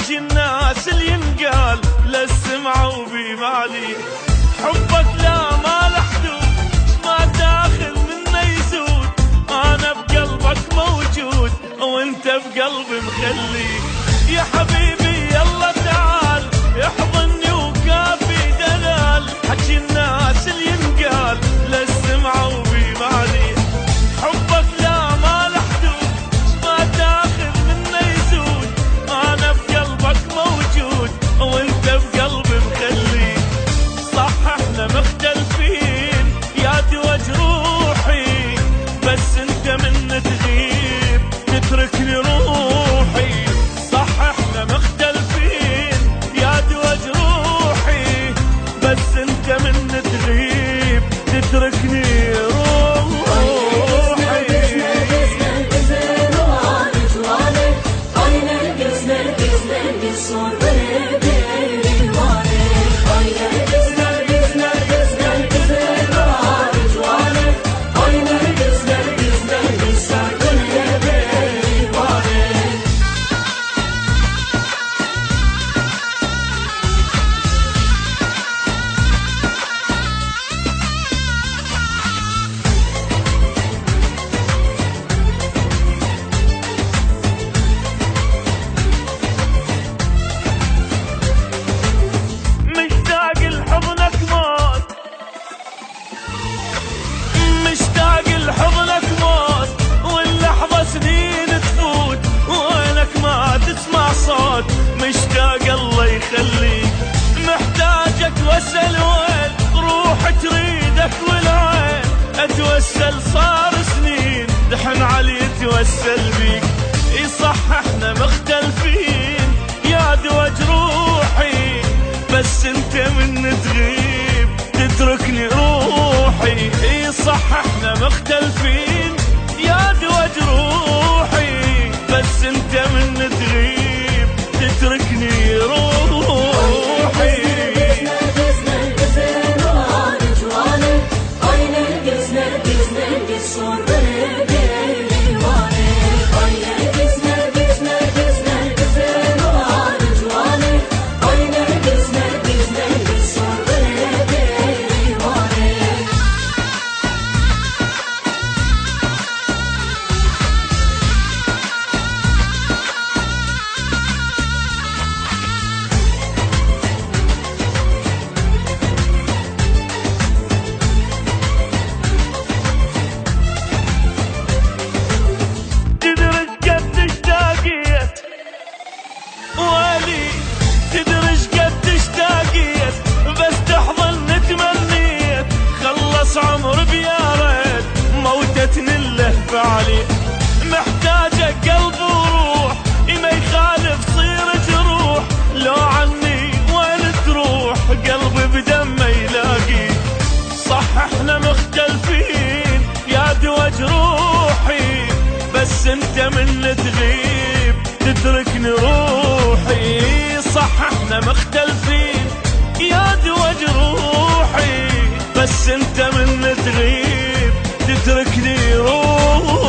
حكي الناس اللي ينقال للسمع وبمالي. حبك لا ما له حدود، ما داخل منه يزود، انا بقلبك موجود وانت بقلبي مخلي. يا حبيبي يلا تعال احضني وكافي دلال، حكي الناس اللي ينقال للسمع وبمالي. حبك لا ما له حدود، ما داخل منه يزود، انا بقلبك موجود وانت بقلبي مخلي. صح احنا مختلفين يا دوا جروحي، بس انت من تغيب تتركني روحي. صح احنا مختلفين يا دوا جروحي، بس انت من تغيب تتركني روحي. مشتاق لحضنك موت، واللحظة سنين تفوت وينك ما تسمع صوت. مشتاق الله يخليك، محتاجك واسأل وين روح تريدك والعين. اتوسل صار سنين دحن علي اتوسل بيك. اي صح احنا مختلفين يا دوا جروحي، بس انت من تغيب تتركني روحي. اي صح احنا مختلفين يا دوا جروحي، بس انت من تغيب تتركني روحي. تدرج قد اشتاقيت، بس تحضن تمنيت خلص عمر بيا ريت موتتني اللهفة عليك. محتاجك قلب وروح ما يخالف صير جروح، لو عني وين تروح قلبي بدمه يلاقي. صح احنا مختلفين يا دوا جروحي، بس انت من تغيب تتركني روحي. صح احنا مختلفين يا دوا جروحي، بس انت من تغيب تتركني روحي.